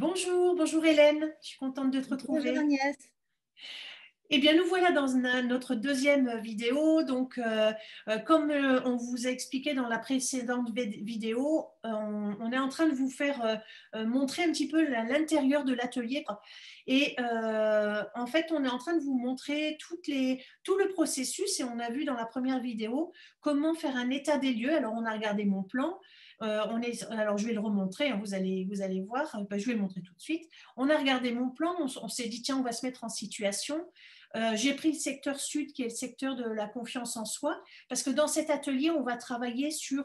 Bonjour, bonjour Hélène, je suis contente de te Bonjour retrouver. Agnès. Eh bien, nous voilà dans notre deuxième vidéo. Donc, comme on vous a expliqué dans la précédente vidéo, on est en train de vous faire montrer un petit peu l'intérieur de l'atelier. Et en fait, on est en train de vous montrer tout le processus et on a vu dans la première vidéo comment faire un état des lieux. Alors, on a regardé mon plan. Alors, je vais le remontrer, hein, vous allez voir. Ben, je vais le montrer tout de suite. On a regardé mon plan, on s'est dit, tiens, on va se mettre en situation. J'ai pris le secteur sud, qui est le secteur de la confiance en soi, parce que dans cet atelier, on va travailler sur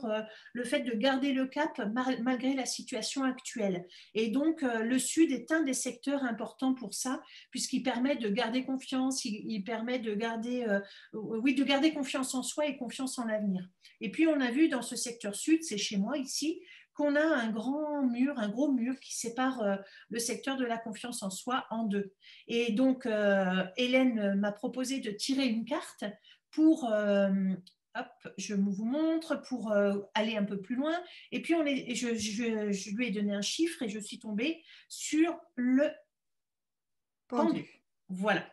le fait de garder le cap malgré la situation actuelle. Et donc, le sud est un des secteurs importants pour ça, puisqu'il permet de garder confiance, il permet de garder, oui, de garder confiance en soi et confiance en l'avenir. Et puis, on a vu dans ce secteur sud, c'est chez moi ici, qu'on a un gros mur qui sépare le secteur de la confiance en soi en deux. Et donc, Hélène m'a proposé de tirer une carte pour, hop, je vous montre, pour aller un peu plus loin. Et puis, je lui ai donné un chiffre et je suis tombée sur le Pendu. pendu. Voilà.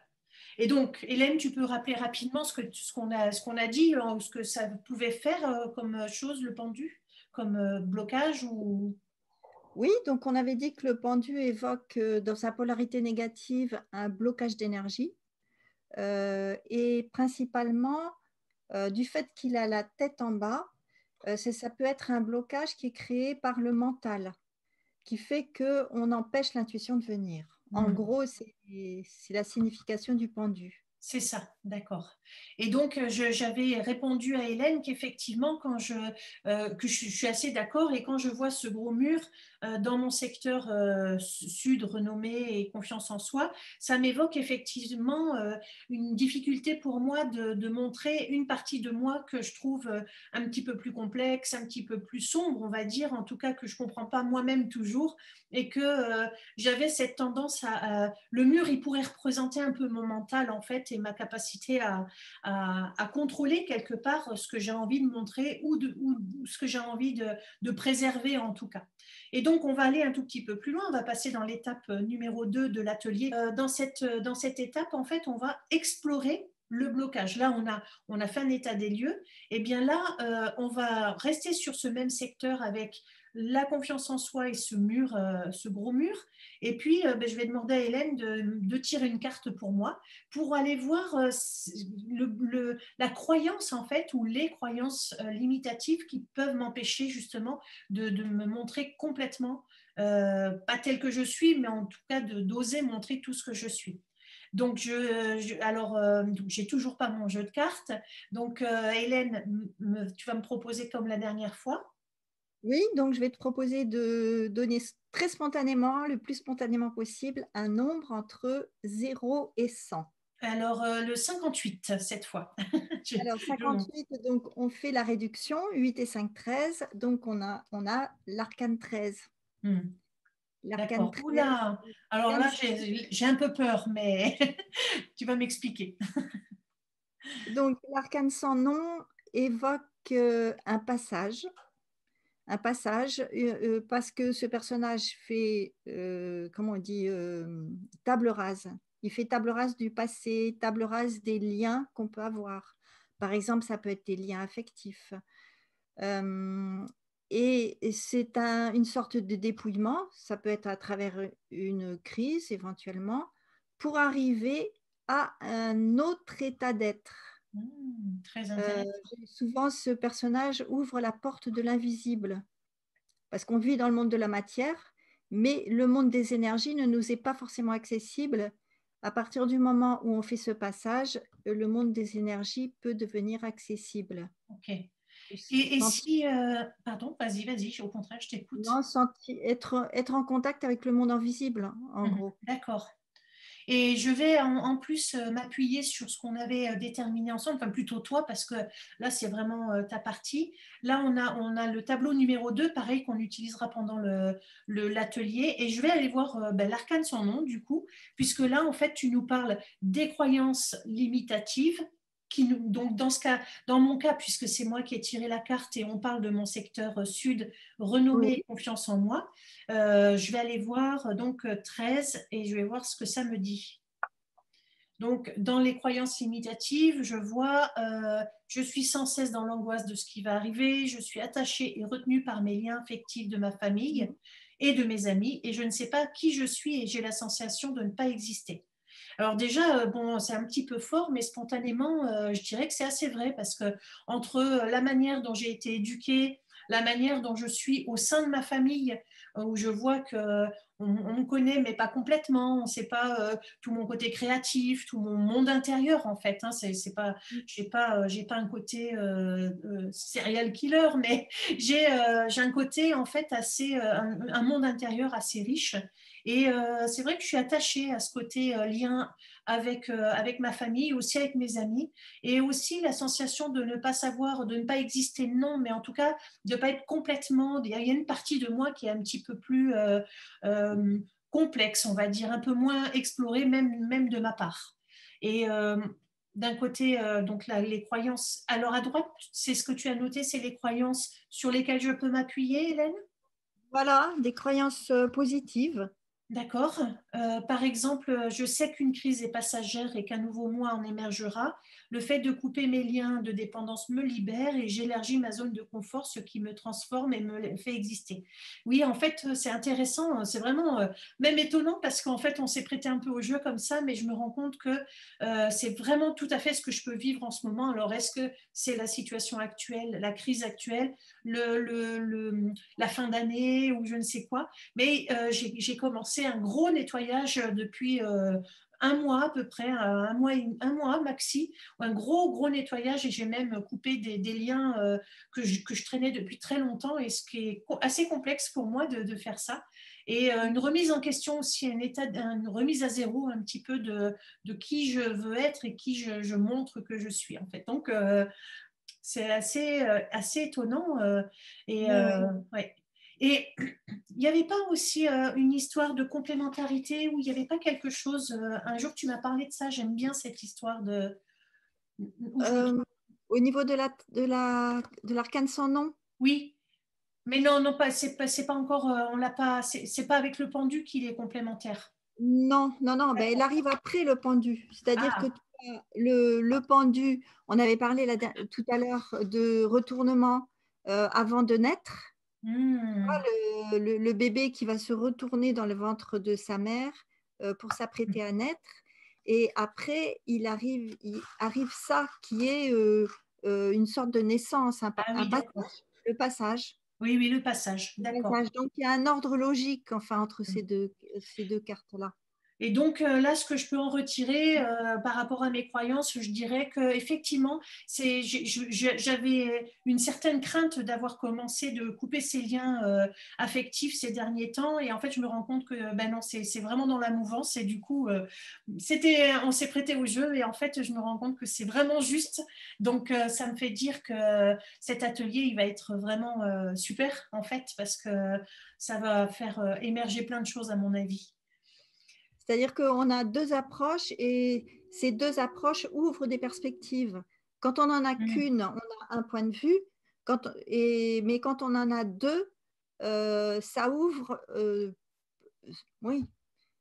Et donc, Hélène, tu peux rappeler rapidement ce qu'on a dit, ce que ça pouvait faire comme chose, le pendu, comme blocage ou... Oui, donc on avait dit que le pendu évoque dans sa polarité négative un blocage d'énergie et principalement du fait qu'il a la tête en bas, ça peut être un blocage qui est créé par le mental, qui fait qu'on empêche l'intuition de venir. En Hmm. gros, c'est la signification du pendu. C'est ça, d'accord. Et donc, j'avais répondu à Hélène qu'effectivement, que je suis assez d'accord, et quand je vois ce gros mur dans mon secteur sud renommé et confiance en soi, ça m'évoque effectivement une difficulté pour moi de montrer une partie de moi que je trouve un petit peu plus complexe, un petit peu plus sombre, on va dire, en tout cas que je ne comprends pas moi-même toujours, et que j'avais cette tendance le mur, il pourrait représenter un peu mon mental en fait et ma capacité à contrôler quelque part ce que j'ai envie de montrer ou ce que j'ai envie de préserver en tout cas. Et donc on va aller un tout petit peu plus loin, on va passer dans l'étape numéro 2 de l'atelier. Dans cette étape, en fait, on va explorer le blocage. Là, on a fait un état des lieux. Et bien là, on va rester sur ce même secteur avec la confiance en soi et ce mur, ce gros mur. Et puis, ben, je vais demander à Hélène de tirer une carte pour moi, pour aller voir la croyance, en fait, ou les croyances limitatives qui peuvent m'empêcher justement de me montrer complètement, pas telle que je suis, mais en tout cas d'oser montrer tout ce que je suis. Donc, alors, j'ai toujours pas mon jeu de cartes. Donc, Hélène, tu vas me proposer comme la dernière fois. Oui, donc je vais te proposer de donner très spontanément, le plus spontanément possible, un nombre entre 0 et 100. Alors, le 58 cette fois. je, Alors, je monte. 58, donc on fait la réduction, 8 et 5, 13. Donc, on a l'arcane 13. Hmm. L'arcane D'accord. 13, Oula, alors l'arcane là, sans- j'ai un peu peur, mais tu vas m'expliquer. donc, l'arcane sans nom évoque un passage parce que ce personnage fait, comment on dit, table rase. Il fait table rase du passé, table rase des liens qu'on peut avoir. Par exemple, ça peut être des liens affectifs. Euh, et c'est une sorte de dépouillement, ça peut être à travers une crise éventuellement, pour arriver à un autre état d'être. Très Euh, intéressant. Souvent, ce personnage ouvre la porte de l'invisible, parce qu'on vit dans le monde de la matière, mais le monde des énergies ne nous est pas forcément accessible. À partir du moment où on fait ce passage, le monde des énergies peut devenir accessible. Ok. Et Sentir, si, pardon, vas-y, au contraire, je t'écoute. non, être en contact avec le monde invisible, en gros. D'accord. Et je vais en plus m'appuyer sur ce qu'on avait déterminé ensemble, enfin plutôt toi, parce que là, c'est vraiment ta partie. Là, on a le tableau numéro 2, pareil, qu'on utilisera pendant l'atelier. Et je vais aller voir ben, l'arcane sans nom, du coup, puisque là, en fait, tu nous parles des croyances limitatives donc dans ce cas, dans mon cas, puisque c'est moi qui ai tiré la carte et on parle de mon secteur sud, renommée Oui. et confiance en moi, je vais aller voir donc 13 et je vais voir ce que ça me dit. Donc, dans les croyances limitatives, je vois, je suis sans cesse dans l'angoisse de ce qui va arriver, je suis attachée et retenue par mes liens affectifs de ma famille et de mes amis, et je ne sais pas qui je suis et j'ai la sensation de ne pas exister. Alors déjà, bon, c'est un petit peu fort, mais spontanément, je dirais que c'est assez vrai parce que entre la manière dont j'ai été éduquée, la manière dont je suis au sein de ma famille, où je vois que on me connaît, mais pas complètement. On ne sait pas tout mon côté créatif, tout mon monde intérieur en fait. Hein. C'est pas, j'ai pas un côté serial killer, mais j'ai un côté en fait assez, un monde intérieur assez riche. Et c'est vrai que je suis attachée à ce côté lien avec ma famille, aussi avec mes amis, et aussi la sensation de ne pas savoir, de ne pas exister, non, mais en tout cas de ne pas être complètement. Il y a une partie de moi qui est un petit peu plus complexe, on va dire, un peu moins explorée, même de ma part. Et d'un côté, donc là, les croyances. Alors à droite, c'est ce que tu as noté, c'est les croyances sur lesquelles je peux m'appuyer, Hélène? Voilà, des croyances positives. D'accord. Par exemple, je sais qu'une crise est passagère et qu'un nouveau moi en émergera. Le fait de couper mes liens de dépendance me libère et j'élargis ma zone de confort, ce qui me transforme et me fait exister. Oui, en fait, c'est intéressant. C'est vraiment même étonnant parce qu'en fait, on s'est prêté un peu au jeu comme ça, mais je me rends compte que c'est vraiment tout à fait ce que je peux vivre en ce moment. Alors, est-ce que c'est la situation actuelle, la crise actuelle, la fin d'année ou je ne sais quoi? Mais j'ai commencé un gros nettoyage depuis un mois à peu près, un mois maxi, un gros nettoyage et j'ai même coupé des liens que je traînais depuis très longtemps et ce qui est assez complexe pour moi de faire ça. Et une remise en question aussi, une remise à zéro un petit peu de qui je veux être et qui je montre que je suis en fait. Donc c'est assez étonnant et Oui, oui. ouais. Et il n'y avait pas aussi une histoire de complémentarité où il n'y avait pas quelque chose, un jour tu m'as parlé de ça, j'aime bien cette histoire où je me trompe. Euh, Au niveau de l'arcane sans nom, Oui, mais non, non, c'est pas encore, on l'a pas, c'est pas avec le pendu qu'il est complémentaire. non, non, non, ben, elle D'accord. arrive après le pendu. C'est-à-dire que Ah, tu as le pendu, on avait parlé tout à l'heure de retournement avant de naître. hmm. Le bébé qui va se retourner dans le ventre de sa mère pour s'apprêter à naître. Et après, il arrive ça qui est une sorte de naissance, Ah un oui, d'accord. passage, le passage. Oui, oui, le passage, Le d'accord. passage. Donc, il y a un ordre logique enfin, entre ces deux cartes-là. Et donc là, ce que je peux en retirer par rapport à mes croyances, je dirais que effectivement, j'avais une certaine crainte d'avoir commencé de couper ces liens affectifs ces derniers temps, et en fait, je me rends compte que ben non, c'est vraiment dans la mouvance, et du coup, on s'est prêté au jeu, et en fait, je me rends compte que c'est vraiment juste. Donc, ça me fait dire que cet atelier, il va être vraiment super en fait, parce que ça va faire émerger plein de choses à mon avis. C'est-à-dire qu'on a deux approches et ces deux approches ouvrent des perspectives. Quand on n'en a Mm. qu'une, on a un point de vue, mais quand on en a deux, ça ouvre, oui,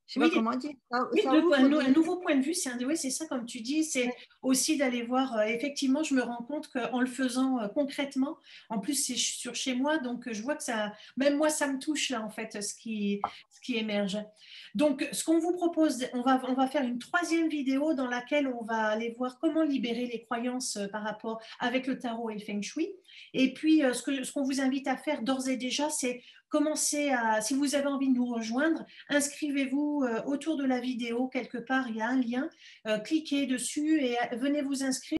je ne sais pas Oui, comment dire, oui, ça ouvre un des... nouveau point de vue, oui, c'est ça comme tu dis, c'est aussi d'aller voir, effectivement, je me rends compte qu'en le faisant concrètement, en plus c'est sur chez moi, donc je vois que ça, même moi, ça me touche là, en fait, ce qui émerge. Donc, ce qu'on vous propose, on va faire une troisième vidéo dans laquelle on va aller voir comment libérer les croyances par rapport avec le tarot et le feng shui. Et puis, ce qu'on vous invite à faire d'ores et déjà, c'est commencer à, si vous avez envie de nous rejoindre, inscrivez-vous autour de la vidéo, quelque part, il y a un lien, cliquez dessus et venez vous inscrire.